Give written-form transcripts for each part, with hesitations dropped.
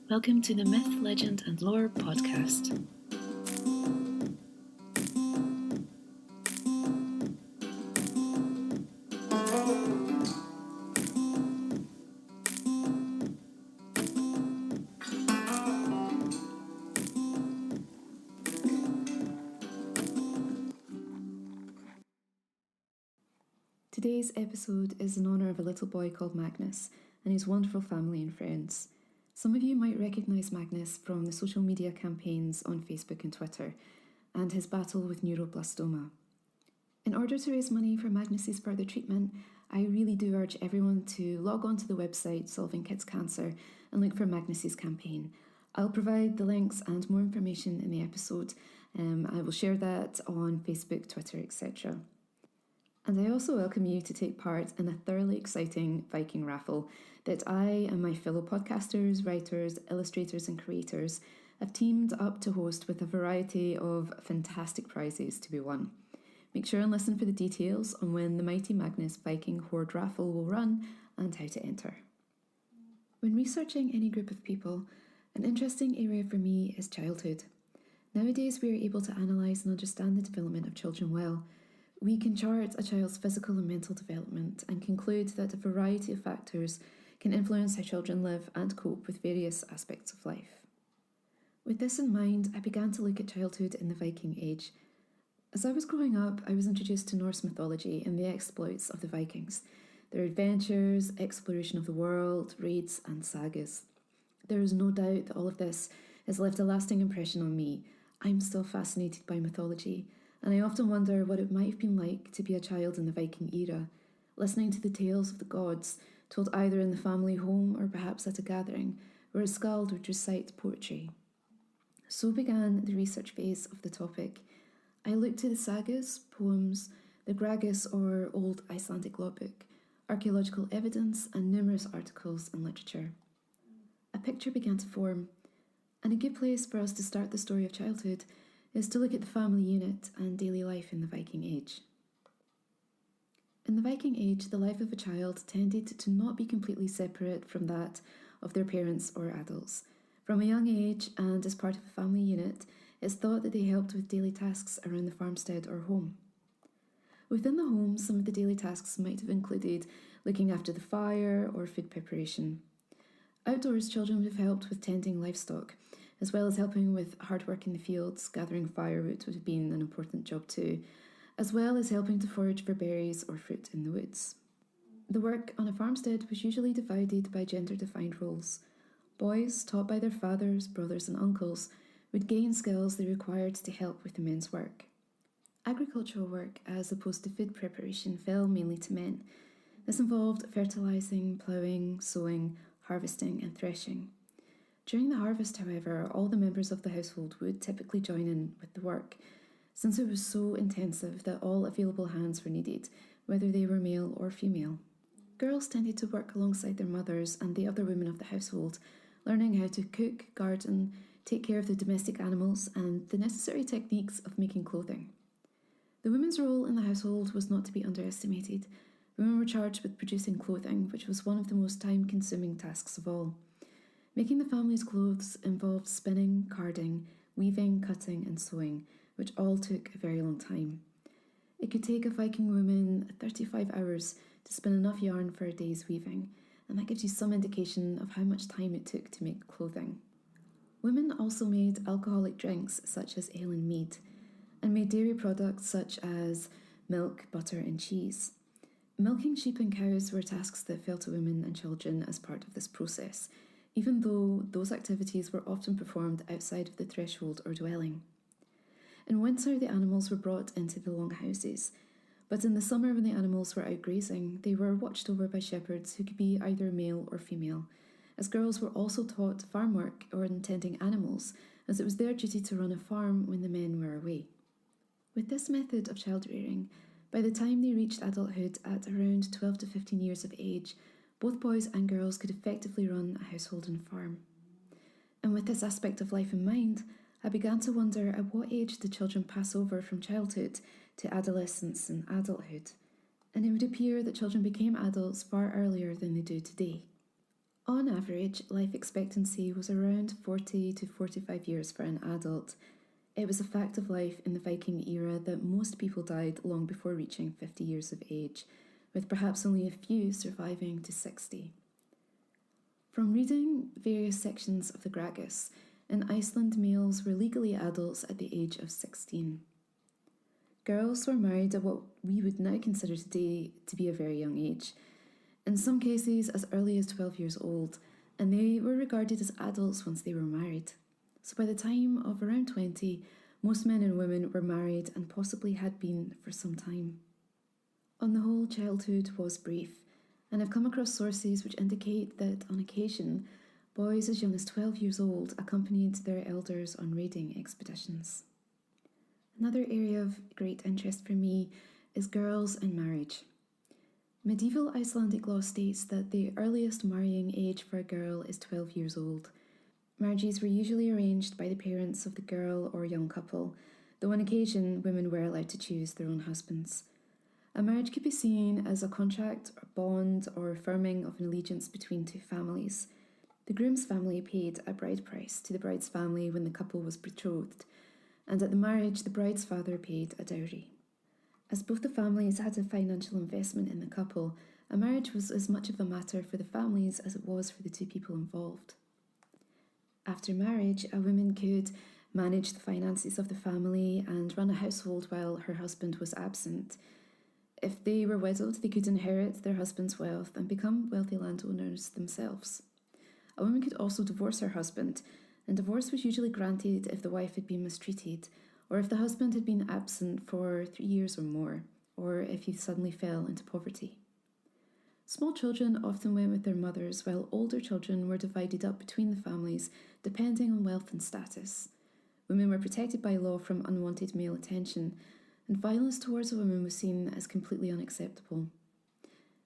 Welcome to the Myth, Legend and Lore podcast. Today's episode is in honour of a little boy called Magnus and his wonderful family and friends. Some of you might recognise Magnus from the social media campaigns on Facebook and Twitter and his battle with neuroblastoma. In order to raise money for Magnus's further treatment, I really do urge everyone to log on to the website Solving Kids Cancer and look for Magnus's campaign. I'll provide the links and more information in the episode. I will share that on Facebook, Twitter, etc. And I also welcome you to take part in a thoroughly exciting Viking raffle that I and my fellow podcasters, writers, illustrators and creators have teamed up to host with a variety of fantastic prizes to be won. Make sure and listen for the details on when the Mighty Magnus Viking Hoard raffle will run and how to enter. When researching any group of people, an interesting area for me is childhood. Nowadays we are able to analyse and understand the development of children well. We can chart a child's physical and mental development and conclude that a variety of factors can influence how children live and cope with various aspects of life. With this in mind, I began to look at childhood in the Viking Age. As I was growing up, I was introduced to Norse mythology and the exploits of the Vikings, their adventures, exploration of the world, raids and sagas. There is no doubt that all of this has left a lasting impression on me. I'm still fascinated by mythology, and I often wonder what it might have been like to be a child in the Viking era, listening to the tales of the gods told either in the family home or perhaps at a gathering where a skald would recite poetry. So began the research phase of the topic. I looked to the sagas, poems, the Gragas or Old Icelandic logbook, archaeological evidence and numerous articles and literature. A picture began to form, and a good place for us to start the story of childhood is to look at the family unit and daily life in the Viking Age. In the Viking Age, the life of a child tended to not be completely separate from that of their parents or adults. From a young age and as part of a family unit, it's thought that they helped with daily tasks around the farmstead or home. Within the home, some of the daily tasks might have included looking after the fire or food preparation. Outdoors, children would have helped with tending livestock, as well as helping with hard work in the fields. Gathering firewood would have been an important job too, as well as helping to forage for berries or fruit in the woods. The work on a farmstead was usually divided by gender-defined roles. Boys, taught by their fathers, brothers and uncles, would gain skills they required to help with the men's work. Agricultural work, as opposed to food preparation, fell mainly to men. This involved fertilising, ploughing, sowing, harvesting and threshing. During the harvest, however, all the members of the household would typically join in with the work, since it was so intensive that all available hands were needed, whether they were male or female. Girls tended to work alongside their mothers and the other women of the household, learning how to cook, garden, take care of the domestic animals, and the necessary techniques of making clothing. The women's role in the household was not to be underestimated. Women were charged with producing clothing, which was one of the most time-consuming tasks of all. Making the family's clothes involved spinning, carding, weaving, cutting and sewing, which all took a very long time. It could take a Viking woman 35 hours to spin enough yarn for a day's weaving, and that gives you some indication of how much time it took to make clothing. Women also made alcoholic drinks such as ale and mead, and made dairy products such as milk, butter and cheese. Milking sheep and cows were tasks that fell to women and children as part of this process, even though those activities were often performed outside of the threshold or dwelling. In winter, the animals were brought into the longhouses, but in the summer when the animals were out grazing, they were watched over by shepherds who could be either male or female, as girls were also taught farm work or tending animals, as it was their duty to run a farm when the men were away. With this method of child rearing, by the time they reached adulthood at around 12 to 15 years of age, both boys and girls could effectively run a household and farm. And with this aspect of life in mind, I began to wonder at what age did children pass over from childhood to adolescence and adulthood, and it would appear that children became adults far earlier than they do today. On average, life expectancy was around 40 to 45 years for an adult. It was a fact of life in the Viking era that most people died long before reaching 50 years of age, with perhaps only a few surviving to 60. From reading various sections of the Gragas, in Iceland males were legally adults at the age of 16. Girls were married at what we would now consider today to be a very young age, in some cases as early as 12 years old, and they were regarded as adults once they were married. So by the time of around 20, most men and women were married and possibly had been for some time. On the whole, childhood was brief, and I've come across sources which indicate that on occasion, boys as young as 12 years old accompanied their elders on raiding expeditions. Another area of great interest for me is girls and marriage. Medieval Icelandic law states that the earliest marrying age for a girl is 12 years old. Marriages were usually arranged by the parents of the girl or young couple, though on occasion women were allowed to choose their own husbands. A marriage could be seen as a contract or bond or affirming of an allegiance between two families. The groom's family paid a bride price to the bride's family when the couple was betrothed, and at the marriage the bride's father paid a dowry. As both the families had a financial investment in the couple, a marriage was as much of a matter for the families as it was for the two people involved. After marriage, a woman could manage the finances of the family and run a household while her husband was absent. If they were widowed, they could inherit their husband's wealth and become wealthy landowners themselves. A woman could also divorce her husband, and divorce was usually granted if the wife had been mistreated, or if the husband had been absent for 3 years or more, or if he suddenly fell into poverty. Small children often went with their mothers, while older children were divided up between the families, depending on wealth and status. Women were protected by law from unwanted male attention, and violence towards a woman was seen as completely unacceptable.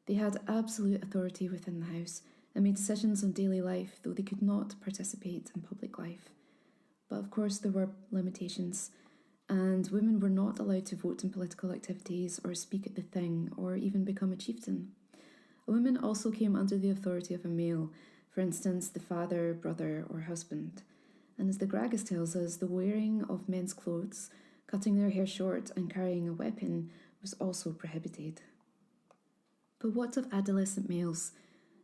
They had absolute authority within the house, and made decisions on daily life, though they could not participate in public life. But of course there were limitations, and women were not allowed to vote in political activities or speak at the thing or even become a chieftain. A woman also came under the authority of a male, for instance the father, brother or husband. And as the Gragas tells us, the wearing of men's clothes, cutting their hair short and carrying a weapon was also prohibited. But what of adolescent males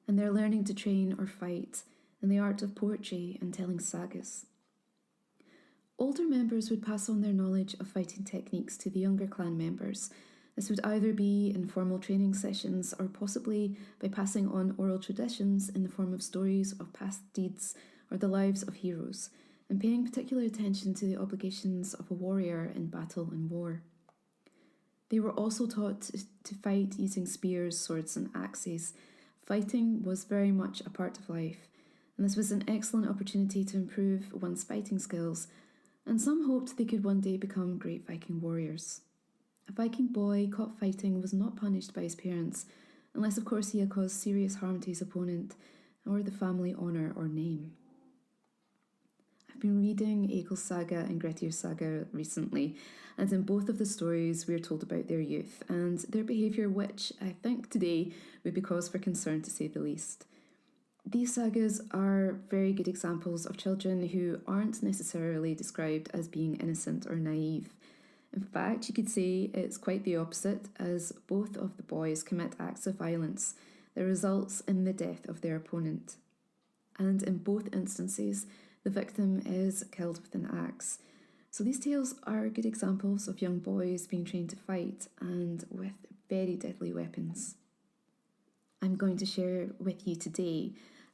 and their learning to train or fight in the art of poetry and telling sagas? Older members would pass on their knowledge of fighting techniques to the younger clan members. This would either be in formal training sessions or possibly by passing on oral traditions in the form of stories of past deeds or the lives of heroes, and paying particular attention to the obligations of a warrior in battle and war. They were also taught to fight using spears, swords and axes. Fighting was very much a part of life, and this was an excellent opportunity to improve one's fighting skills, and some hoped they could one day become great Viking warriors. A Viking boy caught fighting was not punished by his parents, unless of course he had caused serious harm to his opponent or the family honour or name. I've been reading Egil's Saga and Grettir's Saga recently, and in both of the stories we are told about their youth and their behaviour, which I think today would be cause for concern to say the least. These sagas are very good examples of children who aren't necessarily described as being innocent or naive. In fact, you could say it's quite the opposite, as both of the boys commit acts of violence that results in the death of their opponent. And in both instances, the victim is killed with an axe. So these tales are good examples of young boys being trained to fight and with very deadly weapons. I'm going to share with you today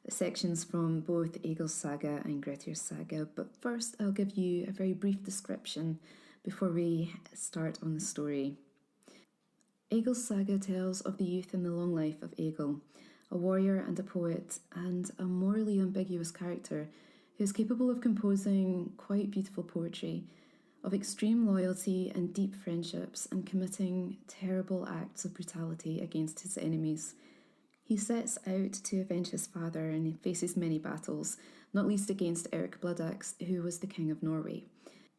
sections from both Egil's Saga and Grettir's Saga, but first I'll give you a very brief description before we start on the story. Egil's Saga tells of the youth and the long life of Egil, a warrior and a poet, and a morally ambiguous character who is capable of composing quite beautiful poetry, of extreme loyalty and deep friendships, and committing terrible acts of brutality against his enemies. He sets out to avenge his father and he faces many battles, not least against Eric Bloodaxe, who was the king of Norway.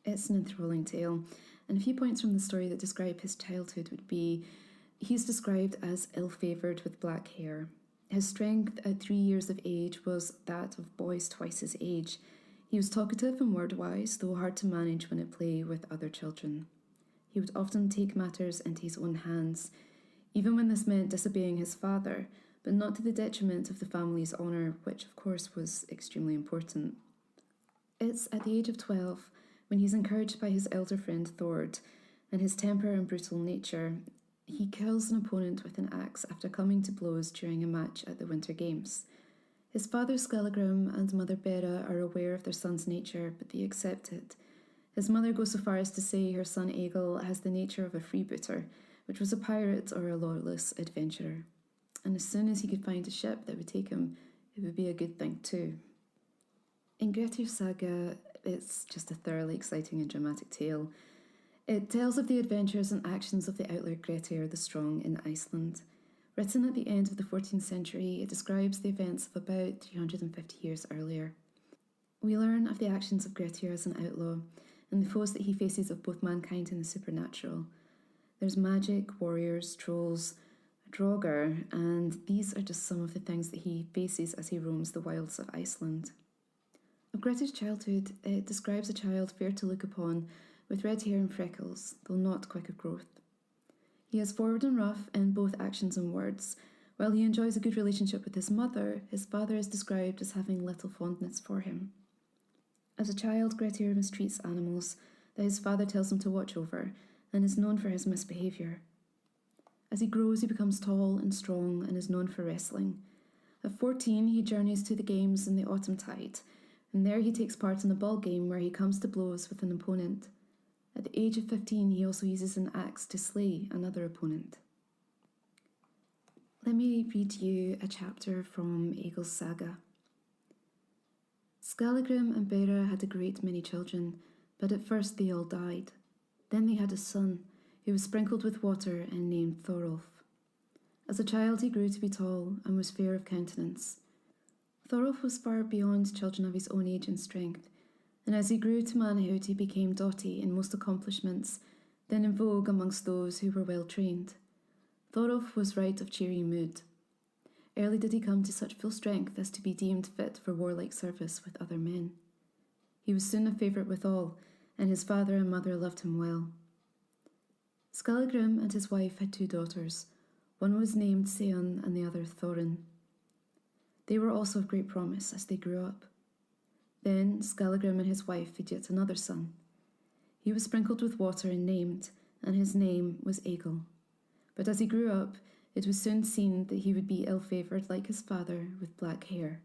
It's an enthralling tale, and a few points from the story that describe his childhood would be: he's described as ill-favoured with black hair. His strength at 3 years of age was that of boys twice his age. He was talkative and word-wise, though hard to manage when at play with other children. He would often take matters into his own hands, even when this meant disobeying his father, but not to the detriment of the family's honour, which of course was extremely important. It's at the age of 12, when he's encouraged by his elder friend Thord, and his temper and brutal nature, he kills an opponent with an axe after coming to blows during a match at the Winter Games. His father Skallagrim and mother Bera are aware of their son's nature, but they accept it. His mother goes so far as to say her son Egil has the nature of a freebooter, which was a pirate or a lawless adventurer. And as soon as he could find a ship that would take him, it would be a good thing too. In Grettir's saga, it's just a thoroughly exciting and dramatic tale. It tells of the adventures and actions of the outlaw Grettir the Strong in Iceland. Written at the end of the 14th century, it describes the events of about 350 years earlier. We learn of the actions of Grettir as an outlaw, and the foes that he faces of both mankind and the supernatural. There's magic, warriors, trolls, Draugr, and these are just some of the things that he faces as he roams the wilds of Iceland. Of Grettir's childhood, it describes a child fair to look upon, with red hair and freckles, though not quick of growth. He is forward and rough in both actions and words. While he enjoys a good relationship with his mother, his father is described as having little fondness for him. As a child, Grettir mistreats animals that his father tells him to watch over, and is known for his misbehaviour. As he grows, he becomes tall and strong and is known for wrestling. At 14, he journeys to the games in the autumn tide, and there he takes part in a ball game where he comes to blows with an opponent. At the age of 15, he also uses an axe to slay another opponent. Let me read you a chapter from Egil's saga. Skallagrim and Bera had a great many children, but at first they all died. Then they had a son, who was sprinkled with water and named Thorolf. As a child he grew to be tall and was fair of countenance. Thorolf was far beyond children of his own age and strength, and as he grew to manhood he became doughty in most accomplishments, then in vogue amongst those who were well trained. Thorolf was right of cheery mood. Early did he come to such full strength as to be deemed fit for warlike service with other men. He was soon a favourite with all, and his father and mother loved him well. Skallagrim and his wife had 2 daughters. One was named Seon and the other Thorin. They were also of great promise as they grew up. Then Skallagrim and his wife had yet another son. He was sprinkled with water and named, and his name was Egil. But as he grew up, it was soon seen that he would be ill-favoured like his father, with black hair.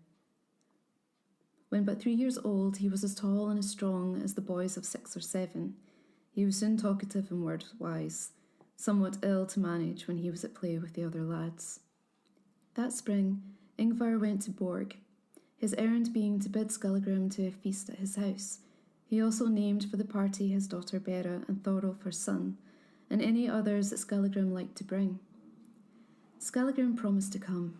When but 3 years old, he was as tall and as strong as the boys of 6 or 7. He was soon talkative and word-wise, somewhat ill to manage when he was at play with the other lads. That spring, Ingvar went to Borg, his errand being to bid Skallagrim to a feast at his house. He also named for the party his daughter Bera and Thorolf her son, and any others that Skallagrim liked to bring. Skallagrim promised to come.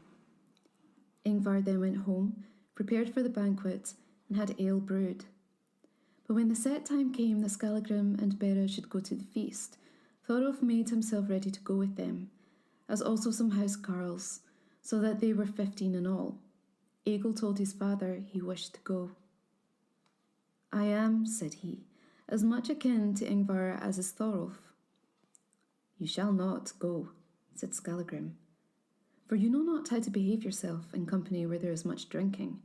Ingvar then went home, prepared for the banquet, and had ale brewed. But when the set time came that Skallagrim and Bera should go to the feast, Thorolf made himself ready to go with them, as also some housecarls, so that they were 15 in all. Egil told his father he wished to go. "I am," said he, "as much akin to Ingvar as is Thorolf." "You shall not go," said Skallagrim, "for you know not how to behave yourself in company where there is much drinking,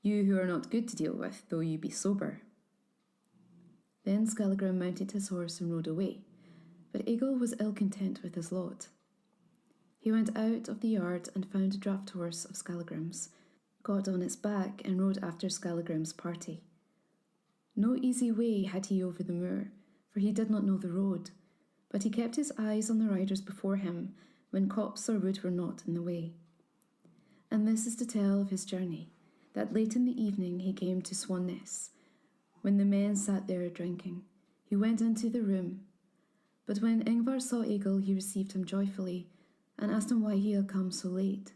you who are not good to deal with, though you be sober." Then Skallagrim mounted his horse and rode away, but Egil was ill content with his lot. He went out of the yard and found a draught horse of Skallagrim's, got on its back and rode after Skallagrim's party. No easy way had he over the moor, for he did not know the road, but he kept his eyes on the riders before him when copse or wood were not in the way. And this is to tell of his journey, that late in the evening he came to Swaness. When the men sat there drinking, he went into the room, but when Ingvar saw Egil he received him joyfully, and asked him why he had come so late.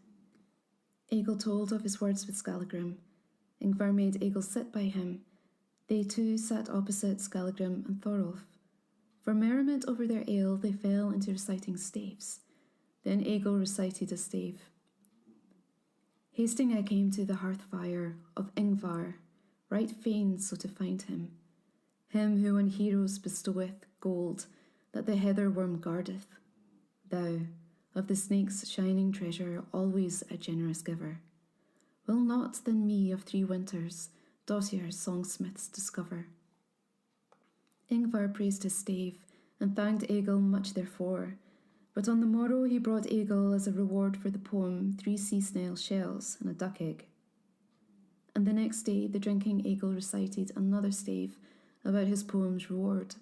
Egil told of his words with Skallagrim. Ingvar made Egil sit by him. They two sat opposite Skallagrim and Thorolf. For merriment over their ale they fell into reciting staves. Then Egil recited a stave. Hasting I came to the hearth fire of Ingvar, right fain so to find him who on heroes bestoweth gold that the heather worm guardeth. Thou, of the snake's shining treasure, always a generous giver, will not then me of 3 winters, Dottir songsmiths discover. Ingvar praised his stave, and thanked Egil much therefore, but on the morrow he brought Egil as a reward for the poem 3 sea snail shells and a duck egg. And the next day the drinking Egil recited another stave about his poem's reward.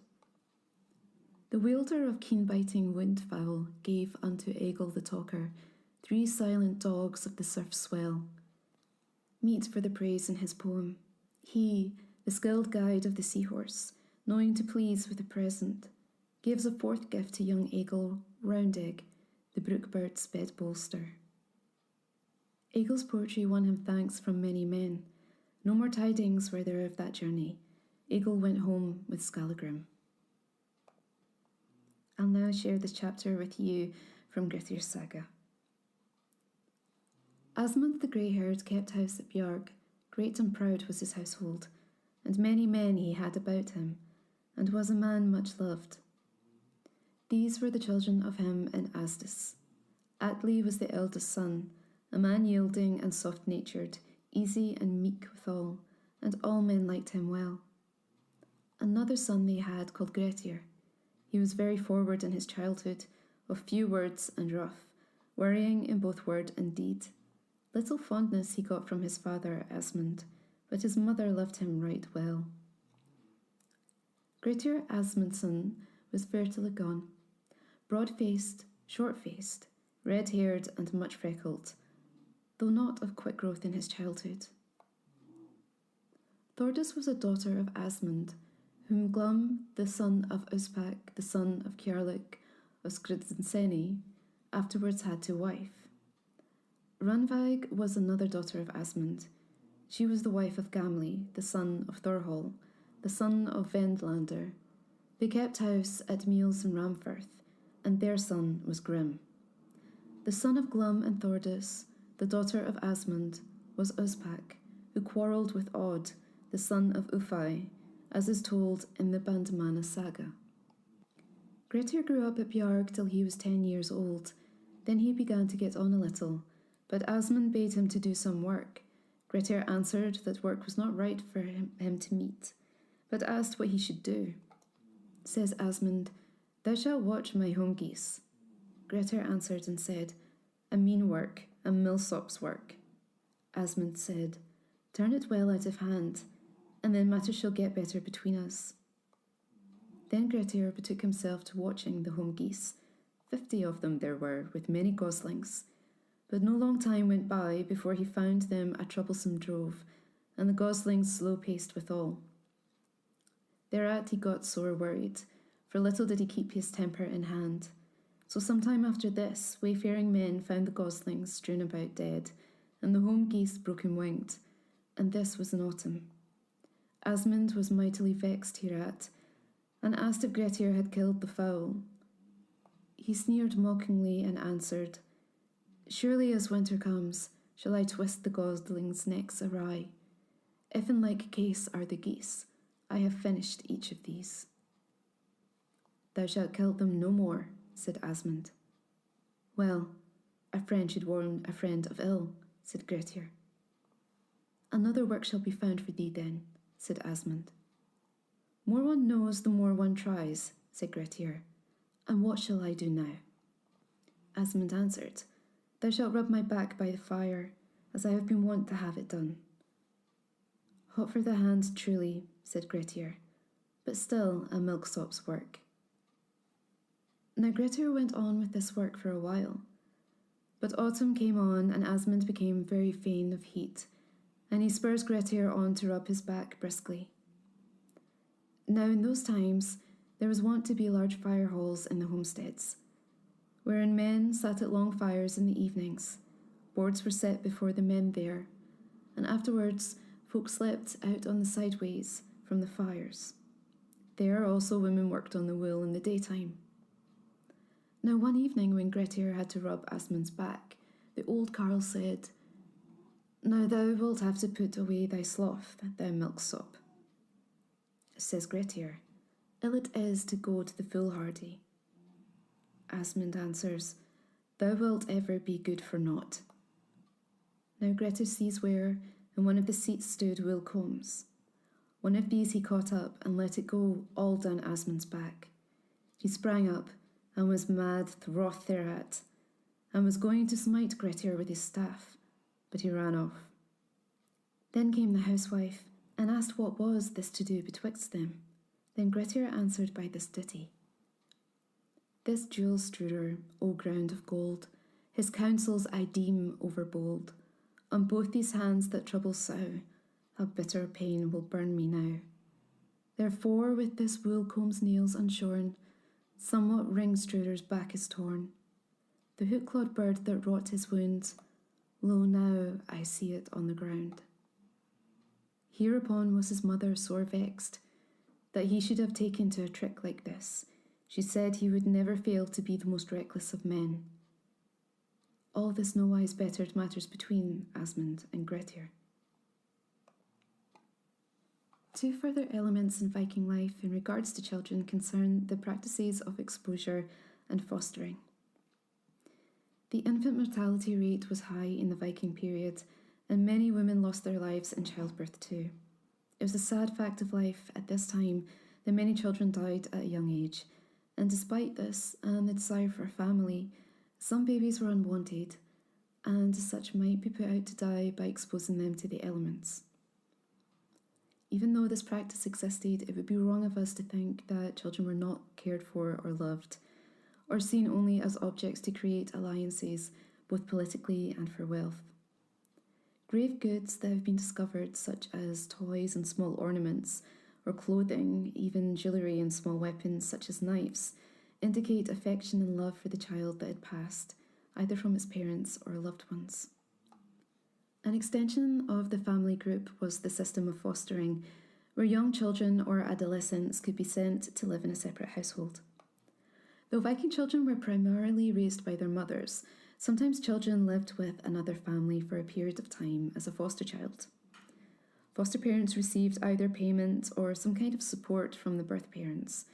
The wielder of keen-biting windfowl gave unto Egil the talker 3 silent dogs of the surf swell, meet for the praise in his poem. He, the skilled guide of the seahorse, knowing to please with a present, gives a 4th gift to young Egil, Roundegg, the brook-bird's bed bolster. Egil's poetry won him thanks from many men. No more tidings were there of that journey. Egil went home with Skallagrim. I'll now share this chapter with you from Grettir's saga. Asmund the grey-haired kept house at Bjarg. Great and proud was his household, and many men he had about him, and was a man much loved. These were the children of him in Asdis. Atli was the eldest son, a man yielding and soft-natured, easy and meek withal, and all men liked him well. Another son they had called Grettir. He was very forward in his childhood, of few words and rough, worrying in both word and deed. Little fondness he got from his father Asmund, but his mother loved him right well. Grettir Asmundsson was fair to look on, broad-faced, short-faced, red-haired and much freckled, though not of quick growth in his childhood. Thordis was a daughter of Asmund, whom Glum, the son of Uspak, the son of Kjarlik of Skridsenseni, afterwards had to wife. Ranveig was another daughter of Asmund. She was the wife of Gamli, the son of Thorhall, the son of Vendlander. They kept house at Meals and Ramfirth, and their son was Grim. The son of Glum and Thordis, the daughter of Asmund, was Uspak, who quarrelled with Odd, the son of Ufai, as is told in the Bandamana saga. Grettir grew up at Bjarg till he was 10 years old. Then he began to get on a little, but Asmund bade him to do some work. Grettir answered that work was not right for him to meet, but asked what he should do. Says Asmund, "Thou shalt watch my home geese." Grettir answered and said, "A mean work, a millsop's work." Asmund said, "Turn it well out of hand, and then matters shall get better between us." Then Grettir betook himself to watching the home geese. 50 of them there were, with many goslings. But no long time went by before he found them a troublesome drove, and the goslings slow-paced withal. Thereat he got sore worried, for little did he keep his temper in hand. So some time after this, wayfaring men found the goslings strewn about dead, and the home geese broken-winged, and this was in autumn. Asmund was mightily vexed hereat, and asked if Grettir had killed the fowl. He sneered mockingly and answered, "Surely as winter comes, shall I twist the goslings' necks awry. If in like case are the geese, I have finished each of these." "Thou shalt kill them no more," said Asmund. "Well, a friend should warn a friend of ill," said Grettir. "Another work shall be found for thee then," said Asmund. "More one knows, the more one tries," said Grettir. "And what shall I do now?" Asmund answered, "Thou shalt rub my back by the fire, as I have been wont to have it done." "Hot for the hand, truly," said Grettir, "but still a milksop's work." Now Grettir went on with this work for a while, but autumn came on, and Asmund became very fain of heat, and he spurs Grettir on to rub his back briskly. Now in those times there was wont to be large fire halls in the homesteads, wherein men sat at long fires in the evenings. Boards were set before the men there, and afterwards folk slept out on the sideways from the fires. There also women worked on the wool in the daytime. Now one evening when Grettir had to rub Asmund's back, the old carle said, Now thou wilt have to put away thy sloth, thou milksop. Says Grettir, ill it is to go to the foolhardy. Asmund answers, thou wilt ever be good for naught. Now Grettir sees where in one of the seats stood wool combs. One of these he caught up and let it go all down Asmund's back. He sprang up and was mad wroth thereat, and was going to smite Grettir with his staff, but he ran off. Then came the housewife and asked what was this to do betwixt them. Then Grettir answered by this ditty. This jewel-strewder, O ground of gold, his counsels I deem overbold. On both these hands that trouble sow, a bitter pain will burn me now. Therefore with this woolcomb's nails unshorn, somewhat ring-strewder's back is torn. The hook-clawed bird that wrought his wound, lo now I see it on the ground. Hereupon was his mother sore vexed, that he should have taken to a trick like this. She said he would never fail to be the most reckless of men. All this nowise bettered matters between Asmund and Grettir. Two further elements in Viking life in regards to children concern the practices of exposure and fostering. The infant mortality rate was high in the Viking period, and many women lost their lives in childbirth too. It was a sad fact of life at this time that many children died at a young age, and despite this and the desire for a family, some babies were unwanted, and as such might be put out to die by exposing them to the elements. Even though this practice existed, it would be wrong of us to think that children were not cared for or loved, or seen only as objects to create alliances, both politically and for wealth. Grave goods that have been discovered, such as toys and small ornaments, or clothing, even jewellery and small weapons such as knives, indicate affection and love for the child that had passed, either from its parents or loved ones. An extension of the family group was the system of fostering, where young children or adolescents could be sent to live in a separate household. Though Viking children were primarily raised by their mothers, sometimes children lived with another family for a period of time as a foster child. Foster parents received either payment or some kind of support from the birth parents,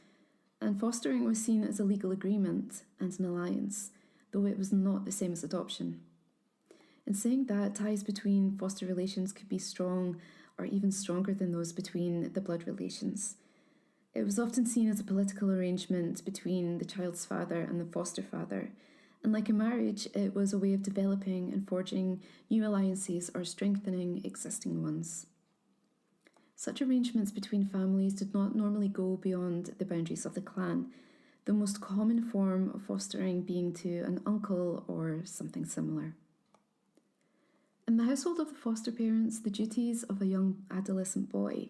and fostering was seen as a legal agreement and an alliance, though it was not the same as adoption. In saying that, ties between foster relations could be strong or even stronger than those between the blood relations. It was often seen as a political arrangement between the child's father and the foster father, and like a marriage, it was a way of developing and forging new alliances or strengthening existing ones. Such arrangements between families did not normally go beyond the boundaries of the clan, the most common form of fostering being to an uncle or something similar. In the household of the foster parents, the duties of a young adolescent boy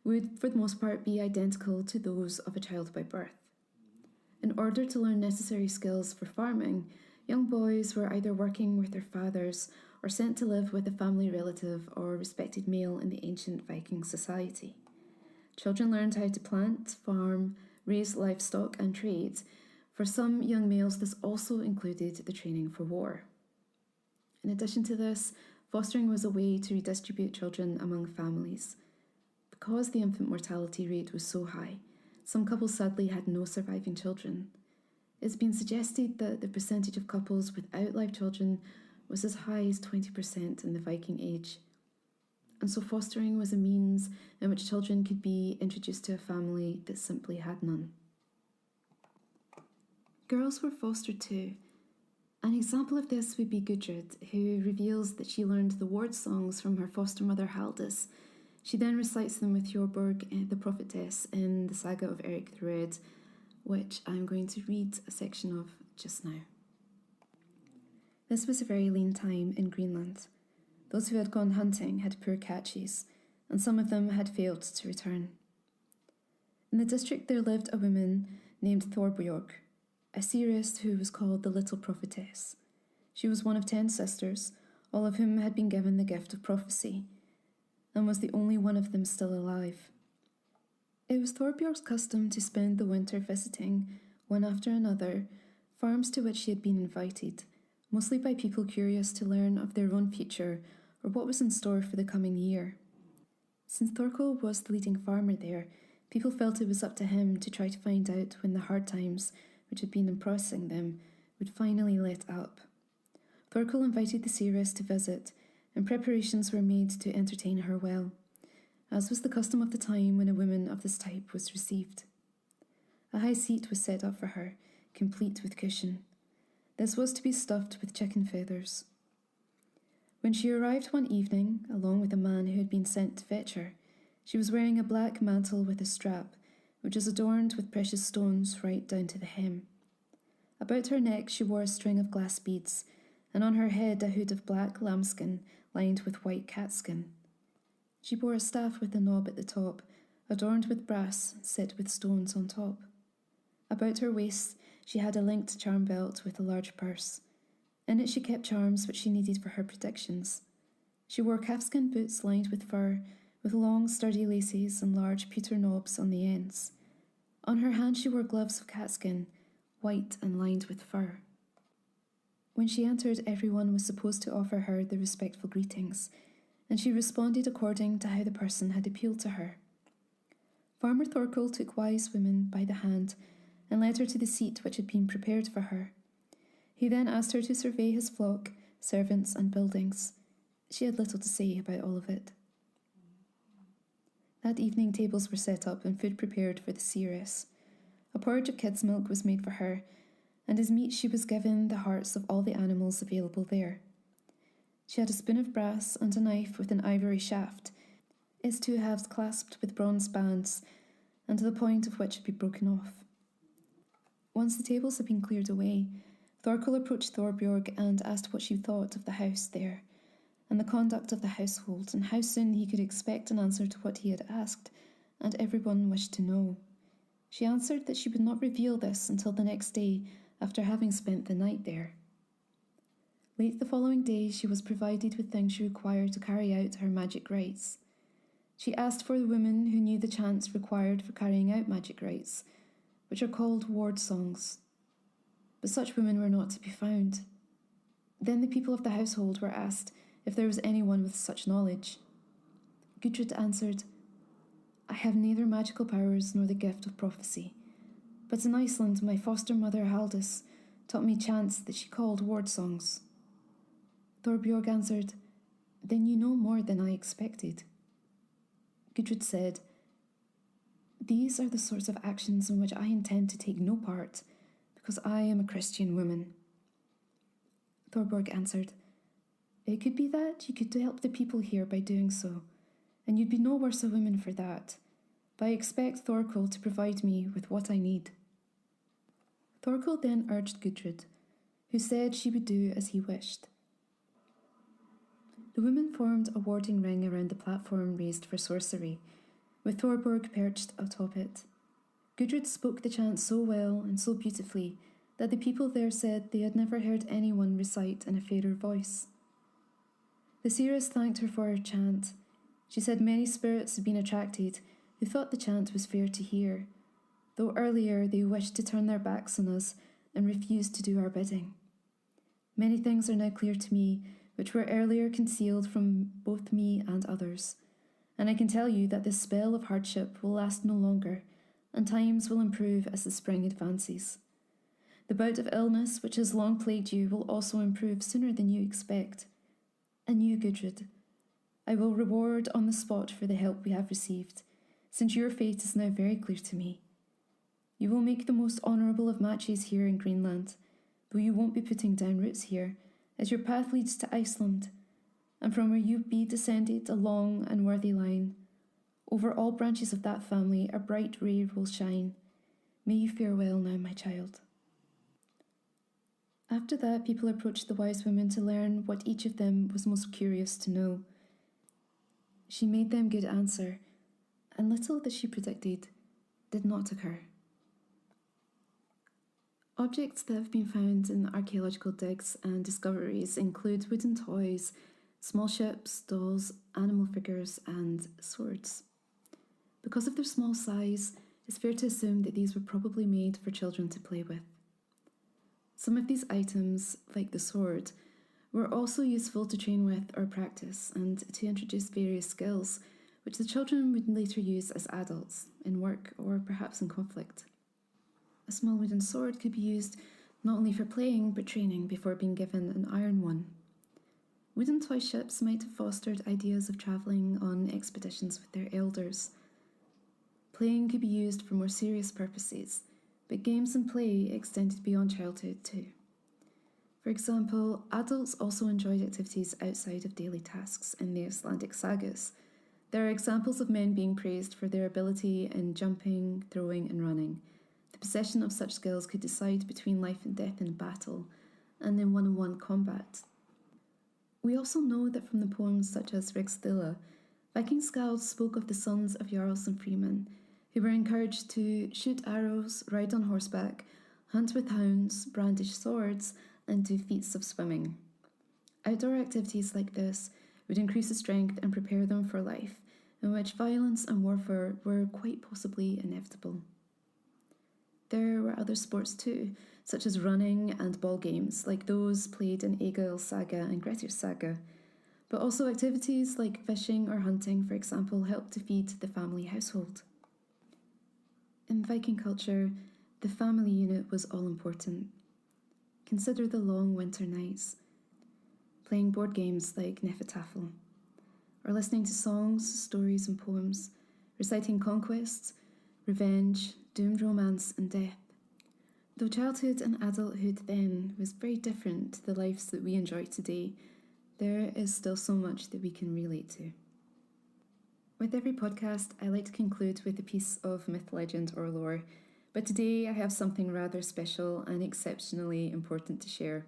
would, for the most part, be identical to those of a child by birth. In order to learn necessary skills for farming, young boys were either working with their fathers or sent to live with a family relative or respected male in the ancient Viking society. Children learned how to plant, farm, raise livestock and trade. For some young males, this also included the training for war. In addition to this, fostering was a way to redistribute children among families. Because the infant mortality rate was so high, some couples sadly had no surviving children. It's been suggested that the percentage of couples without live children was as high as 20% in the Viking Age. And so fostering was a means in which children could be introduced to a family that simply had none. Girls were fostered too. An example of this would be Gudrid, who reveals that she learned the ward songs from her foster mother Haldis. She then recites them with Hjorborg, the prophetess, in the saga of Eric the Red, which I'm going to read a section of just now. This was a very lean time in Greenland. Those who had gone hunting had poor catches, and some of them had failed to return. In the district there lived a woman named Thorbjorg, a seeress who was called the Little Prophetess. She was one of 10 sisters, all of whom had been given the gift of prophecy, and was the only one of them still alive. It was Thorbjorg's custom to spend the winter visiting, one after another, farms to which she had been invited, mostly by people curious to learn of their own future or what was in store for the coming year. Since Thorkel was the leading farmer there, people felt it was up to him to try to find out when the hard times, which had been oppressing them, would finally let up. Thorkel invited the seeress to visit, and preparations were made to entertain her well, as was the custom of the time when a woman of this type was received. A high seat was set up for her, complete with cushion. This was to be stuffed with chicken feathers. When she arrived one evening, along with a man who had been sent to fetch her, she was wearing a black mantle with a strap, which was adorned with precious stones right down to the hem. About her neck she wore a string of glass beads, and on her head a hood of black lambskin lined with white catskin. She bore a staff with a knob at the top, adorned with brass set with stones on top. About her waist she had a linked charm belt with a large purse. In it she kept charms which she needed for her predictions. She wore calfskin boots lined with fur, with long sturdy laces and large pewter knobs on the ends. On her hand she wore gloves of catskin, white and lined with fur. When she entered, everyone was supposed to offer her the respectful greetings, and she responded according to how the person had appealed to her. Farmer Thorkel took wise woman by the hand and led her to the seat which had been prepared for her. He then asked her to survey his flock, servants, and buildings. She had little to say about all of it. That evening tables were set up and food prepared for the seeress. A porridge of kid's milk was made for her, and as meat she was given the hearts of all the animals available there. She had a spoon of brass and a knife with an ivory shaft, its two halves clasped with bronze bands, and the point of which had been broken off. Once the tables had been cleared away, Thorkel approached Thorbjorg and asked what she thought of the house there, and the conduct of the household, and how soon he could expect an answer to what he had asked, and everyone wished to know. She answered that she would not reveal this until the next day, after having spent the night there. Late the following day, she was provided with things she required to carry out her magic rites. She asked for the women who knew the chants required for carrying out magic rites, which are called ward songs. But such women were not to be found. Then the people of the household were asked if there was anyone with such knowledge. Gudrid answered, "I have neither magical powers nor the gift of prophecy. But in Iceland, my foster mother Haldis taught me chants that she called ward songs." Thorbjorg answered, "Then you know more than I expected." Gudrid said, "These are the sorts of actions in which I intend to take no part, because I am a Christian woman." Thorbjorg answered, "It could be that you could help the people here by doing so, and you'd be no worse a woman for that, but I expect Thorkel to provide me with what I need." Thorkel then urged Gudrid, who said she would do as he wished. The women formed a warding ring around the platform raised for sorcery, with Thorbjorg perched atop it. Gudrid spoke the chant so well and so beautifully that the people there said they had never heard anyone recite in a fairer voice. The seeress thanked her for her chant. She said many spirits had been attracted who thought the chant was fair to hear, though earlier they wished to turn their backs on us and refused to do our bidding. Many things are now clear to me which were earlier concealed from both me and others, and I can tell you that this spell of hardship will last no longer, and times will improve as the spring advances. The bout of illness which has long plagued you will also improve sooner than you expect. And you, Gudrid, I will reward on the spot for the help we have received, since your fate is now very clear to me. You will make the most honourable of matches here in Greenland, though you won't be putting down roots here, as your path leads to Iceland, and from where you be descended a long and worthy line. Over all branches of that family a bright ray will shine. May you fare well now, my child." After that, people approached the wise woman to learn what each of them was most curious to know. She made them good answer, and little that she predicted did not occur. Objects that have been found in archaeological digs and discoveries include wooden toys, small ships, dolls, animal figures, and swords. Because of their small size, it's fair to assume that these were probably made for children to play with. Some of these items, like the sword, were also useful to train with or practice and to introduce various skills, which the children would later use as adults, in work or perhaps in conflict. A small wooden sword could be used not only for playing but training before being given an iron one. Wooden toy ships might have fostered ideas of travelling on expeditions with their elders. Playing could be used for more serious purposes, but games and play extended beyond childhood too. For example, adults also enjoyed activities outside of daily tasks in the Icelandic sagas. There are examples of men being praised for their ability in jumping, throwing, and running. The possession of such skills could decide between life and death in battle and in one-on-one combat. We also know that from the poems such as Rigsthilla, Viking skalds spoke of the sons of jarls and freemen, who were encouraged to shoot arrows, ride on horseback, hunt with hounds, brandish swords, and do feats of swimming. Outdoor activities like this would increase the strength and prepare them for life, in which violence and warfare were quite possibly inevitable. There were other sports too, such as running and ball games, like those played in Egil's saga and Grettir's saga, but also activities like fishing or hunting, for example, helped to feed the family household. In Viking culture, the family unit was all important. Consider the long winter nights, playing board games like Nefertafel, or listening to songs, stories and poems, reciting conquests, revenge, doomed romance and death. Though childhood and adulthood then was very different to the lives that we enjoy today, there is still so much that we can relate to. With every podcast, I like to conclude with a piece of myth, legend or lore, but today I have something rather special and exceptionally important to share.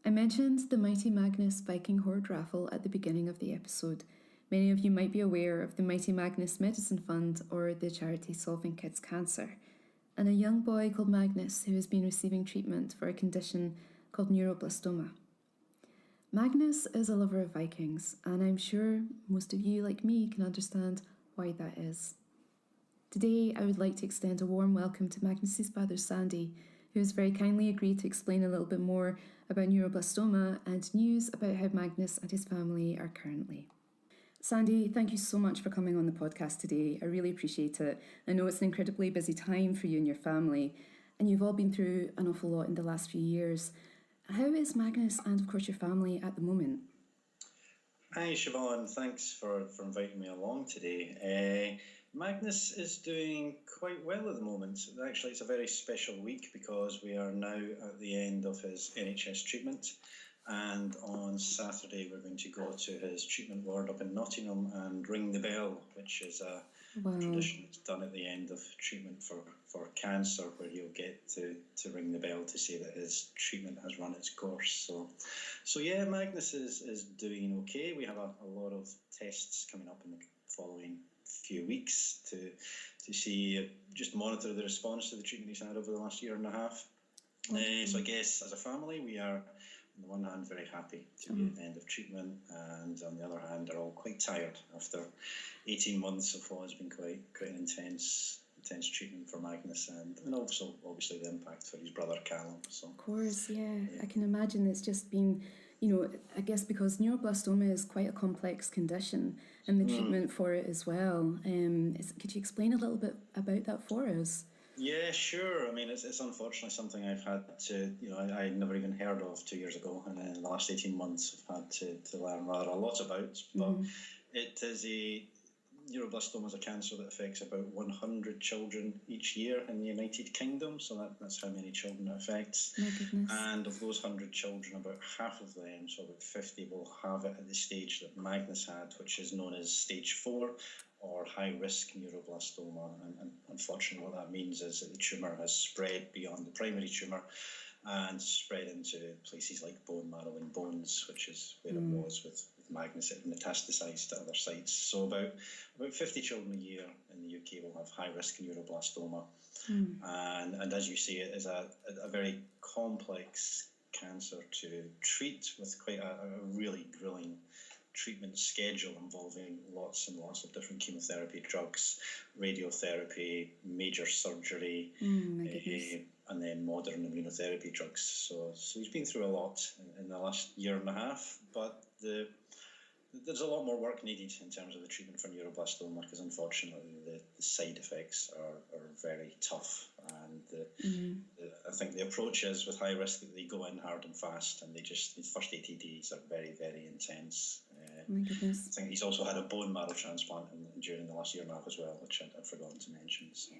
I mentioned the Mighty Magnus Viking Hoard raffle at the beginning of the episode. Many of you might be aware of the Mighty Magnus Medicine Fund or the charity Solving Kids Cancer, and a young boy called Magnus who has been receiving treatment for a condition called neuroblastoma. Magnus is a lover of Vikings, and I'm sure most of you, like me, can understand why that is. Today, I would like to extend a warm welcome to Magnus's father, Sandy, who has very kindly agreed to explain a little bit more about neuroblastoma and news about how Magnus and his family are currently. Sandy, thank you so much for coming on the podcast today. I really appreciate it. I know it's an incredibly busy time for you and your family, and you've all been through an awful lot in the last few years. How is Magnus and, of course, your family at the moment? Hi Siobhan, thanks for inviting me along today. Magnus is doing quite well at the moment. Actually, it's a very special week because we are now at the end of his NHS treatment, and on Saturday we're going to go to his treatment ward up in Nottingham and ring the bell, which is a tradition that's done at the end of treatment for cancer, where he'll get to ring the bell to say that his treatment has run its course. So yeah, Magnus is doing okay. We have a lot of tests coming up in the following few weeks to see, just monitor the response to the treatment he's had over the last year and a half. So I guess as a family we are, on the one hand, very happy to be at the end of treatment, and on the other hand are all quite tired after 18 months of what has been quite an intense treatment for Magnus, and also obviously the impact for his brother Callum. So, of course, yeah. I can imagine it's just been, I guess because neuroblastoma is quite a complex condition, and the treatment for it as well. Could you explain a little bit about that for us? Yeah, sure. I mean, it's unfortunately something I've had to, I never even heard of 2 years ago, and in the last 18 months I've had to learn rather a lot about. But it is neuroblastoma is a cancer that affects about 100 children each year in the United Kingdom, so that's how many children it affects. My goodness. And of those 100 children, about half of them, so about 50, will have it at the stage that Magnus had, which is known as stage 4, or high-risk neuroblastoma. And unfortunately what that means is that the tumour has spread beyond the primary tumour and spread into places like bone marrow and bones, which is where it was with Magnus. It metastasised to other sites. So about 50 children a year in the UK will have high-risk neuroblastoma. And as you say, it is a very complex cancer to treat, with quite a really grueling treatment schedule involving lots and lots of different chemotherapy drugs, radiotherapy, major surgery, and then modern immunotherapy drugs. So he's been through a lot in the last year and a half, but there's a lot more work needed in terms of the treatment for neuroblastoma, because unfortunately the side effects are very tough, and I think the approach is with high risk that they go in hard and fast, and these first 80 days are very, very intense. My goodness. I think he's also had a bone marrow transplant during the last year and a half as well, which I'd forgotten to mention. So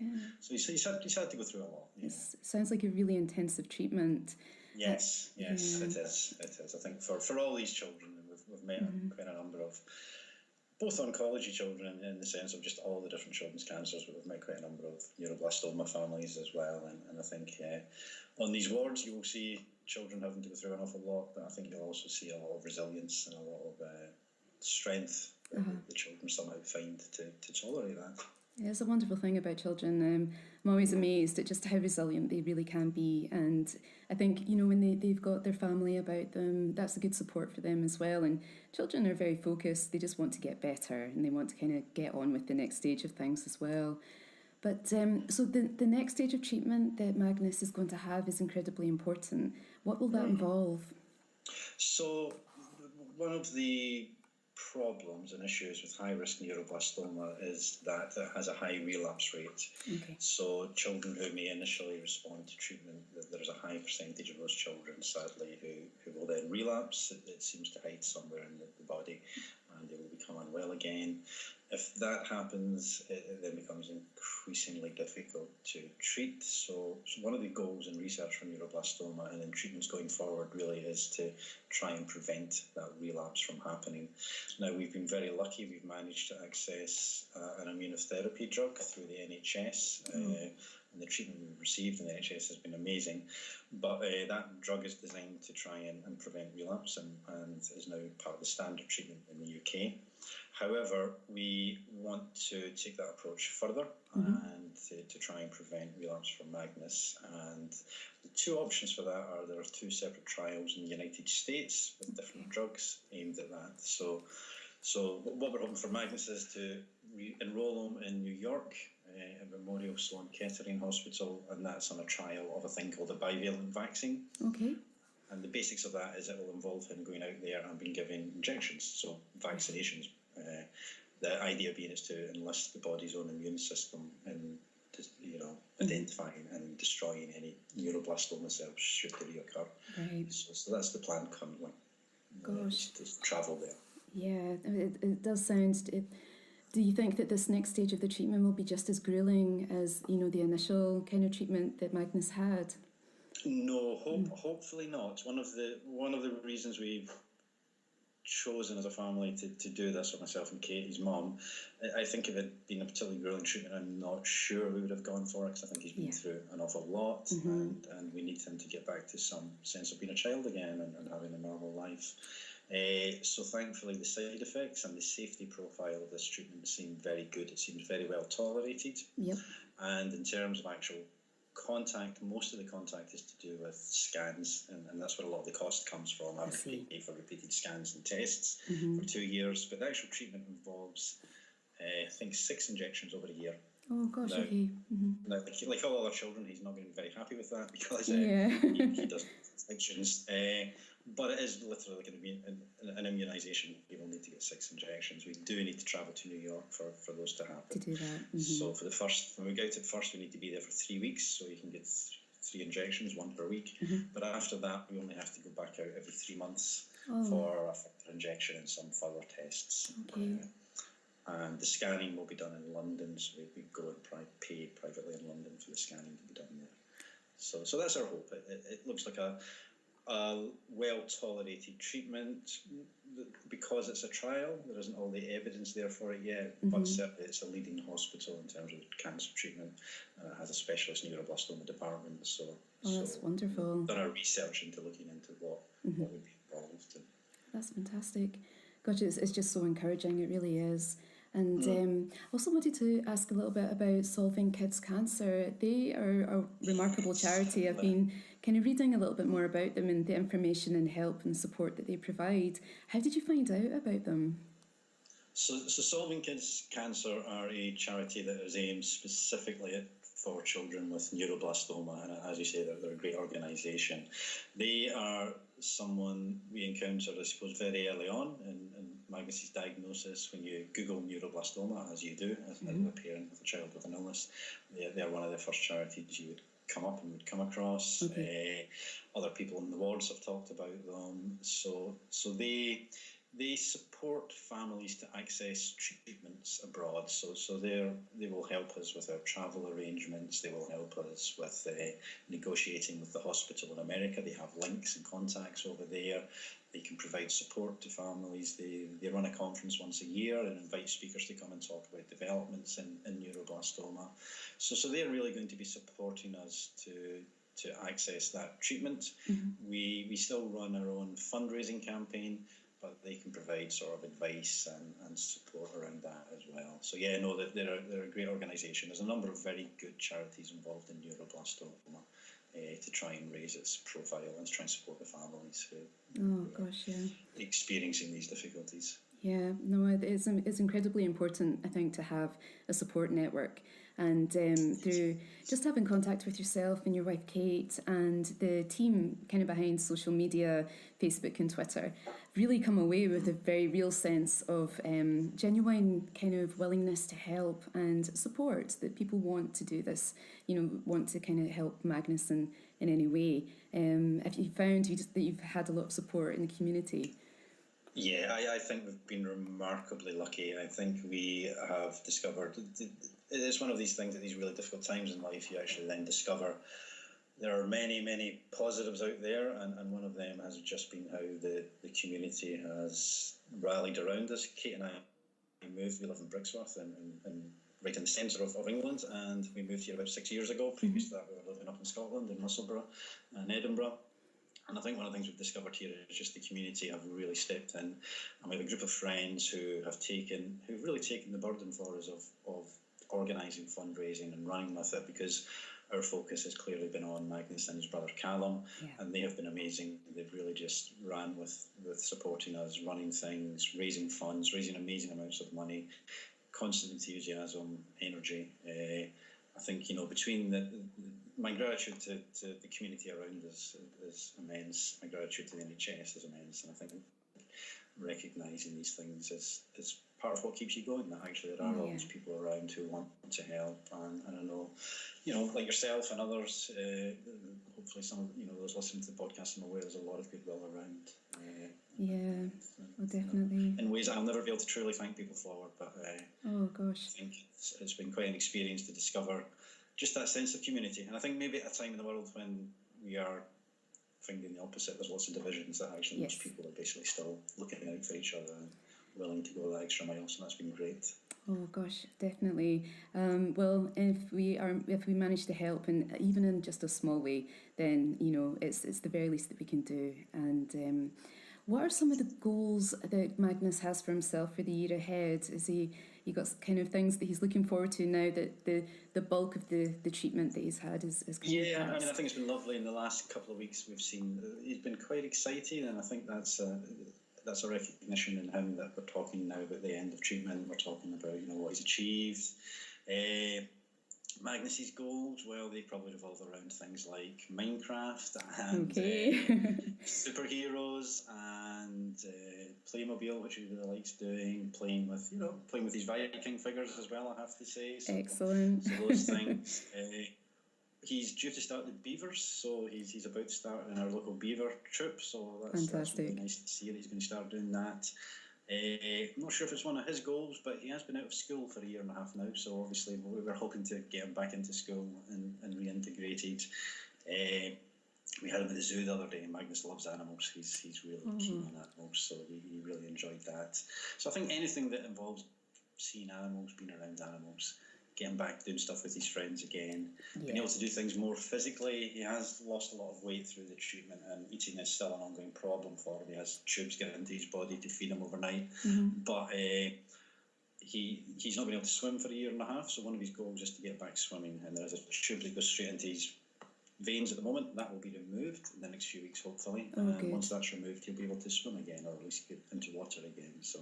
he's had to go through a lot. Yeah. It sounds like a really intensive treatment. Yes, it is. I think for all these children, we've met quite a number of both oncology children in the sense of just all the different children's cancers, but we've met quite a number of neuroblastoma families as well. And I think on these wards you will see children having to go through an awful lot, but I think you'll also see a lot of resilience and a lot of strength that the children somehow find to tolerate that. Yeah, it's a wonderful thing about children. I'm always amazed at just how resilient they really can be. And I think, when they've got their family about them, that's a good support for them as well. And children are very focused. They just want to get better and they want to kind of get on with the next stage of things as well. But so the next stage of treatment that Magnus is going to have is incredibly important. What will that involve? So one of the problems and issues with high-risk neuroblastoma is that it has a high relapse rate. Okay. So children who may initially respond to treatment, there's a high percentage of those children, sadly, who will then relapse. It seems to hide somewhere in the body, and they will become unwell again. If that happens, it then becomes increasingly difficult to treat. So one of the goals in research for neuroblastoma and in treatments going forward really is to try and prevent that relapse from happening. Now, we've been very lucky. We've managed to access an immunotherapy drug through the NHS. And the treatment we've received in the NHS has been amazing. But that drug is designed to try and prevent relapse and is now part of the standard treatment in the UK. However, we want to take that approach further and to try and prevent relapse from Magnus. And the two options for that are there are two separate trials in the United States with different drugs aimed at that. So what we're hoping for Magnus is to enrol him in New York at Memorial Sloan Kettering Hospital, and that's on a trial of a thing called a bivalent vaccine. Okay. And the basics of that is it will involve him going out there and being given injections, so vaccinations. The idea being is to enlist the body's own immune system in, identifying and destroying any neuroblastoma cells should they reoccur. Right. So that's the plan currently. Gosh. To travel there. Yeah, it does sound. Do you think that this next stage of the treatment will be just as grueling as the initial kind of treatment that Magnus had? No, hopefully not. One of the reasons we've chosen as a family to do this for myself and Katie's mum, I think if it had been a particularly grueling treatment, I'm not sure we would have gone for it, because I think he's been through an awful lot, and we need him to get back to some sense of being a child again and having a normal life. So thankfully the side effects and the safety profile of this treatment seem very good. It seems very well tolerated. Yep. And in terms of actual contact, most of the contact is to do with scans, and that's where a lot of the cost comes from, having to pay for repeated scans and tests for 2 years. But the actual treatment involves, I think, 6 injections over a year. Oh gosh, now, okay. Now, like all other children, he's not going to be very happy with that, because he doesn't have injections. But it is literally going to be an immunisation. People need to get 6 injections. We do need to travel to New York for those to happen. To do that. So when we go out at first, we need to be there for 3 weeks, so you can get 3 injections, 1 per week. But after that, we only have to go back out every 3 months for a further injection and some further tests. Okay. And the scanning will be done in London, so we go and pay privately in London for the scanning to be done there. So that's our hope. It looks like a well-tolerated treatment. Because it's a trial, there isn't all the evidence there for it yet, but certainly it's a leading hospital in terms of cancer treatment, and it has a specialist neuroblastoma department. That's wonderful. We've done our research into looking into what would be involved. That's fantastic. Gosh, it's just so encouraging, it really is. And also wanted to ask a little bit about Solving Kids Cancer. They are a remarkable charity. I've been kind of reading a little bit more about them and the information and help and support that they provide. How did you find out about them? So Solving Kids Cancer are a charity that is aimed specifically at for children with neuroblastoma, and as you say, they're a great organisation. They are someone we encountered, I suppose, very early on in Magnus's diagnosis. When you Google neuroblastoma, as you do as a parent with a child with an illness, they're one of the first charities you would come up and would come across. Okay. Other people in the wards have talked about them. So they support families to access treatments abroad. So they will help us with our travel arrangements. They will help us with negotiating with the hospital in America. They have links and contacts over there. They can provide support to families. They run a conference once a year and invite speakers to come and talk about developments in neuroblastoma. So they're really going to be supporting us to access that treatment. We still run our own fundraising campaign, but they can provide sort of advice and support around that as well. So yeah, no, they're a great organisation. There's a number of very good charities involved in neuroblastoma to try and raise its profile and to try and support the families who are experiencing these difficulties. Yeah, no, it's incredibly important, I think, to have a support network. And through just having contact with yourself and your wife Kate and the team kind of behind social media, Facebook and Twitter, really come away with a very real sense of genuine kind of willingness to help and support, that people want to do this, want to kind of help Magnus in any way. Have you found that you've had a lot of support in the community? Yeah, I think we've been remarkably lucky. I think we have discovered, it's one of these things at these really difficult times in life, you actually then discover there are many, many positives out there, and one of them has just been how the community has rallied around us. Kate and I moved, we live in Brixworth, and right in the centre of England, and we moved here about 6 years ago. Previous to that, we were living up in Scotland, in Musselburgh and Edinburgh. And I think one of the things we've discovered here is just the community have really stepped in, and we have a group of friends who've really taken the burden for us of organising fundraising and running with it, because our focus has clearly been on Magnus and his brother Callum, and they have been amazing. They've really just ran with supporting us, running things, raising funds, raising amazing amounts of money, constant enthusiasm, energy. I think, between my gratitude to the community around us is immense. My gratitude to the NHS is immense, and I think recognising these things is part of what keeps you going, that actually there are always people around who want to help, and I know, like yourself and others, hopefully some of those listening to the podcast, I'm aware there's a lot of goodwill around. Definitely. In ways I'll never be able to truly thank people for, but I think it's been quite an experience to discover just that sense of community. And I think maybe at a time in the world when we are finding the opposite, there's lots of divisions, that actually most people are basically still looking out for each other and willing to go that extra mile, so that's been great. Oh gosh, definitely. Well, if we manage to help, and even in just a small way, then it's the very least that we can do. And what are some of the goals that Magnus has for himself for the year ahead? Is he got kind of things that he's looking forward to now that the bulk of the treatment that he's had is kind of passed? I think it's been lovely. In the last couple of weeks, we've seen he's been quite excited, and I think that's a recognition in him that we're talking now about the end of treatment. We're talking about what he's achieved. Magnus's goals, well, they probably revolve around things like Minecraft and superheroes and Playmobil, which he really likes doing. Playing with his Viking figures as well, I have to say. Excellent. So those things. He's due to start the Beavers, so he's about to start in our local Beaver troop, so that's really nice to see that he's going to start doing that. I'm not sure if it's one of his goals, but he has been out of school for a year and a half now, so obviously we were hoping to get him back into school and reintegrated. We had him at the zoo the other day, and Magnus loves animals. He's really keen on animals, so he really enjoyed that. So I think anything that involves seeing animals, being around animals, getting back doing stuff with his friends again, being able to do things more physically. He has lost a lot of weight through the treatment, and eating is still an ongoing problem for him. He has tubes getting into his body to feed him overnight, but he's not been able to swim for a year and a half, so one of his goals is to get back swimming, and there is a tube that goes straight into his veins at the moment. That will be removed in the next few weeks, hopefully. Once that's removed, he'll be able to swim again, or at least get into water again. So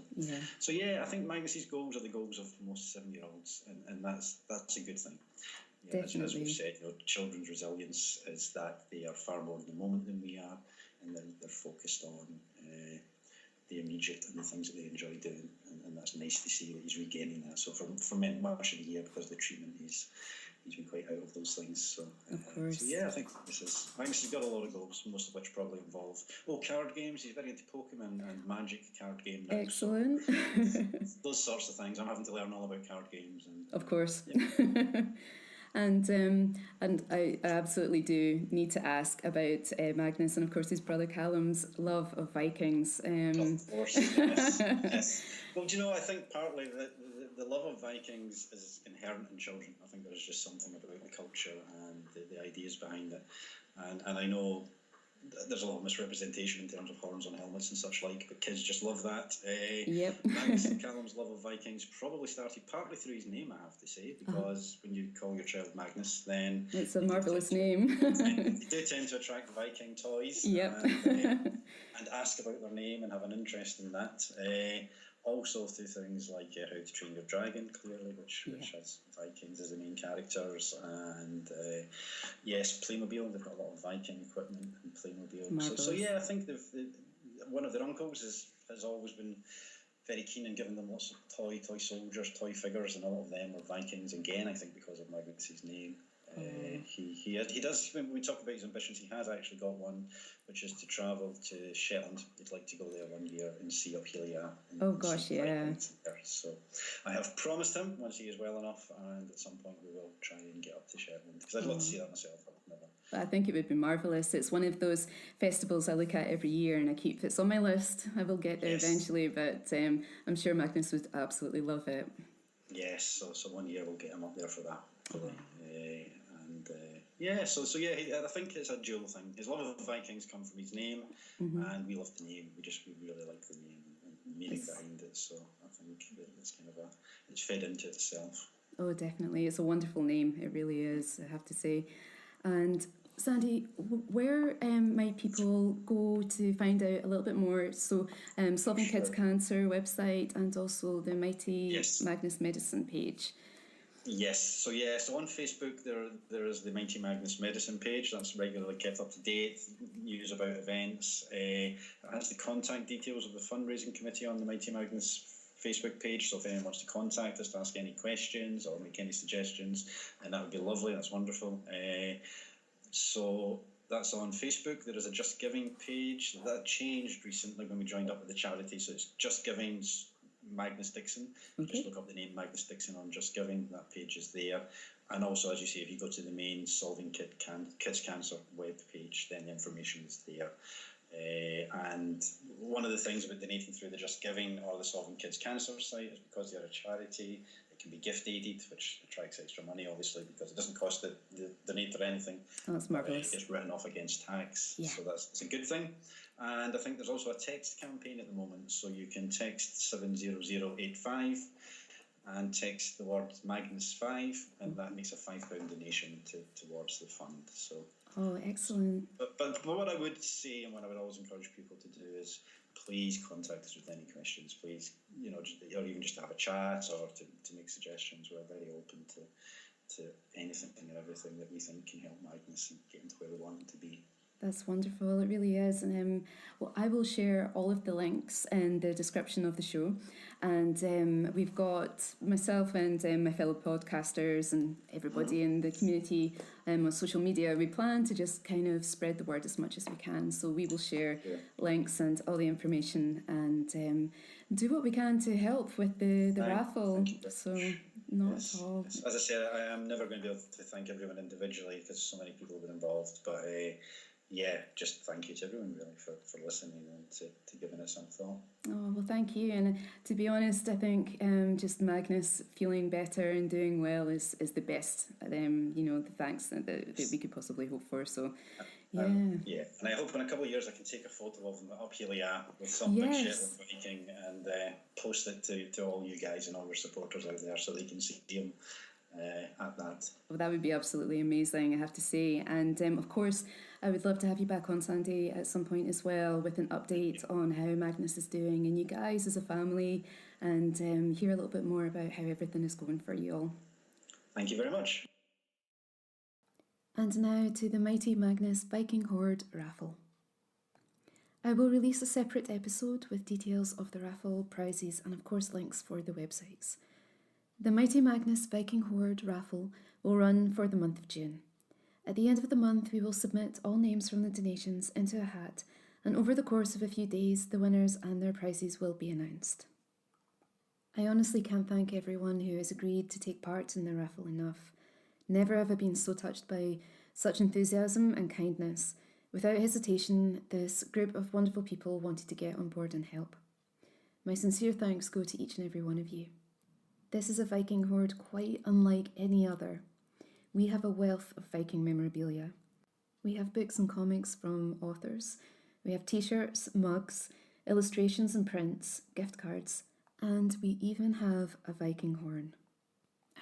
I think Magnus's goals are the goals of most 7-year-olds, and that's a good thing. Yeah, as Definitely. we've said, children's resilience is that they are far more in the moment than we are, and they're focused on the immediate and the things that they enjoy doing, and that's nice to see that he's regaining that. So for much of the year, because of the treatment, he's been quite out of those things. So, Of course. so yeah, I think Magnus has got a lot of goals, most of which probably involve card games. He's very into Pokemon and Magic card game now. Excellent. So those sorts of things. I'm having to learn all about card games. Of course. Yeah. And I absolutely do need to ask about Magnus and of course his brother Callum's love of Vikings. Of course, yes, yes. Well, do you know, I think partly the love of Vikings is inherent in children. I think there's just something about the culture and the ideas behind it. And I know there's a lot of misrepresentation in terms of horns on helmets and such like, but kids just love that. Yep. Magnus and Callum's love of Vikings probably started partly through his name, I have to say, because when you call your child Magnus, then it's a marvellous name. They do tend to attract Viking toys. Yep. And ask about their name and have an interest in that. Also through things like How to Train Your Dragon, clearly, which has Vikings as the main characters, and yes, Playmobil. They've got a lot of Viking equipment and Playmobil. So yeah, I think one of their uncles has always been very keen in giving them lots of toy soldiers, toy figures, and a lot of them were Vikings. Again, I think because of Magnus's name. He does, when we talk about his ambitions, he has actually got one, which is to travel to Shetland. He'd like to go there one year and see Ophelia. Oh gosh, yeah. So I have promised him once he is well enough, and at some point we will try and get up to Shetland, because I'd love to see that myself. I've never. I think it would be marvellous. It's one of those festivals I look at every year and it's on my list. I will get there eventually, but I'm sure Magnus would absolutely love it. Yes, so one year we'll get him up there for that. I think it's a dual thing. His love of Vikings come from his name, and we love the name. We really like the name and the meaning behind it. So I think it's kind of it's fed into itself. Oh, definitely. It's a wonderful name. It really is, I have to say. And Sandy, where might people go to find out a little bit more? So, Solving Kids Cancer website, and also the Mighty Magnus Medicine page. Yes, so on Facebook there is the Mighty Magnus Medicine page. That's regularly kept up to date, news about events. It has the contact details of the fundraising committee on the Mighty Magnus Facebook page, so if anyone wants to contact us to ask any questions or make any suggestions, and that would be lovely. That's wonderful. So that's on Facebook. There is a Just Giving page that changed recently when we joined up with the charity, so it's Just Giving's Magnus Dixon. Just look up the name Magnus Dixon on Just Giving. That page is there. And also, as you say, if you go to the main Solving Kids Cancer web page, then the information is there. And one of the things about donating through the Just Giving or the Solving Kids Cancer site is because they're a charity, it can be gift aided, which attracts extra money, obviously, because it doesn't cost the donator anything. Oh, that's marvellous. It gets written off against tax, yeah. So it's a good thing. And I think there's also a text campaign at the moment, so you can text 70085 and text the word Magnus5, and that makes a £5 donation towards the fund. So. Oh, excellent. But what I would say, and what I would always encourage people to do, is please contact us with any questions. Please, or even just to have a chat or to make suggestions. We're very open to anything and everything that we think can help Magnus and get him to where we want him to be. That's wonderful. It really is. And I will share all of the links in the description of the show. And we've got myself and my fellow podcasters and everybody in the community on social media. We plan to just kind of spread the word as much as we can. So we will share links and all the information and do what we can to help with the raffle. So not at all. Yes. As I said, I am never going to be able to thank everyone individually because so many people have been involved. But just thank you to everyone really for listening and to giving it some thought. Oh, well, thank you. And to be honest, I think just Magnus feeling better and doing well is the best, the thanks that we could possibly hope for. So, yeah. And I hope in a couple of years I can take a photo of him up here with some big Shetland Viking and post it to all you guys and all your supporters out there so they can see him at that. Well, that would be absolutely amazing, I have to say. And of course, I would love to have you back on, Sandy, at some point as well with an update on how Magnus is doing and you guys as a family, and hear a little bit more about how everything is going for you all. Thank you very much. And now to the mighty Magnus Viking Hoard raffle. I will release a separate episode with details of the raffle, prizes, and of course links for the websites. The mighty Magnus Viking Hoard raffle will run for the month of June. At the end of the month, we will submit all names from the donations into a hat, and over the course of a few days, the winners and their prizes will be announced. I honestly can't thank everyone who has agreed to take part in the raffle enough. Never have I been so touched by such enthusiasm and kindness. Without hesitation, this group of wonderful people wanted to get on board and help. My sincere thanks go to each and every one of you. This is a Viking hoard quite unlike any other. We have a wealth of Viking memorabilia. We have books and comics from authors. We have t-shirts, mugs, illustrations and prints, gift cards, and we even have a Viking horn.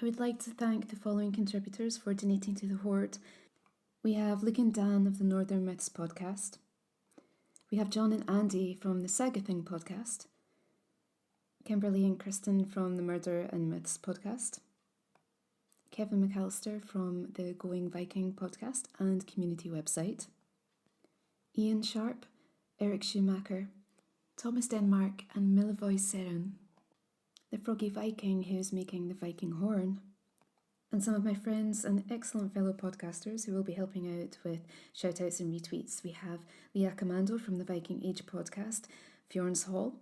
I would like to thank the following contributors for donating to the hoard. We have Luke and Dan of the Northern Myths podcast. We have John and Andy from the Saga Thing podcast. Kimberly and Kristen from the Murder and Myths podcast. Kevin McAllister from the Going Viking podcast and community website. Ian Sharp, Eric Schumacher, Thomas Denmark and Milivoy Seren. The Froggy Viking who's making the Viking horn. And some of my friends and excellent fellow podcasters who will be helping out with shoutouts and retweets. We have Leah Commando from the Viking Age podcast, Fjorn's Hall,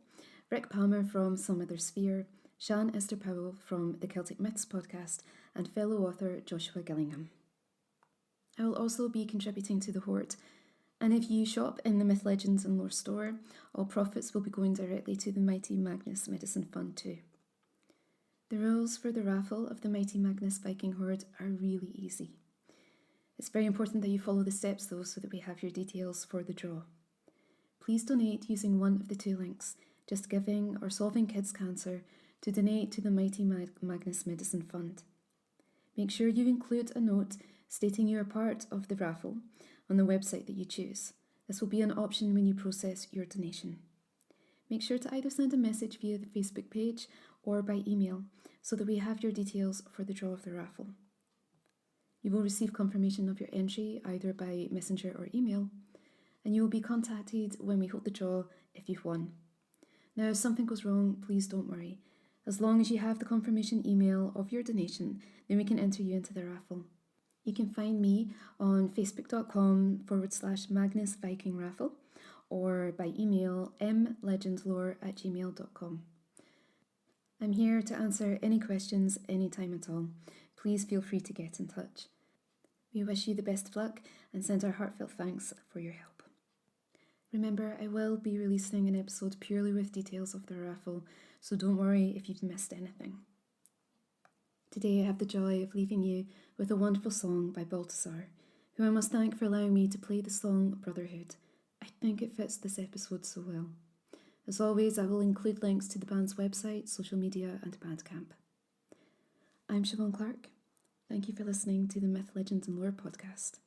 Rick Palmer from Some Other Sphere, Shan Esther Powell from the Celtic Myths podcast, and fellow author Joshua Gillingham. I will also be contributing to the hoard, and if you shop in the Myth, Legends and Lore store, all profits will be going directly to the Mighty Magnus Medicine Fund too. The rules for the raffle of the Mighty Magnus Viking Hoard are really easy. It's very important that you follow the steps though so that we have your details for the draw. Please donate using one of the two links, Just Giving or Solving Kids Cancer, to donate to the Mighty Magnus Medicine Fund. Make sure you include a note stating you are part of the raffle on the website that you choose. This will be an option when you process your donation. Make sure to either send a message via the Facebook page or by email so that we have your details for the draw of the raffle. You will receive confirmation of your entry either by messenger or email, and you will be contacted when we hold the draw if you've won. Now, if something goes wrong, please don't worry. As long as you have the confirmation email of your donation, then we can enter you into the raffle. You can find me on facebook.com/Magnus Viking Raffle or by email mlegendlore@gmail.com. I'm here to answer any questions anytime at all. Please feel free to get in touch. We wish you the best of luck and send our heartfelt thanks for your help. Remember, I will be releasing an episode purely with details of the raffle, so don't worry if you've missed anything. Today I have the joy of leaving you with a wonderful song by BaltaZzar, who I must thank for allowing me to play the song Brotherhood. I think it fits this episode so well. As always, I will include links to the band's website, social media and Bandcamp. I'm Siobhan Clark. Thank you for listening to the Myth, Legends and Lore podcast.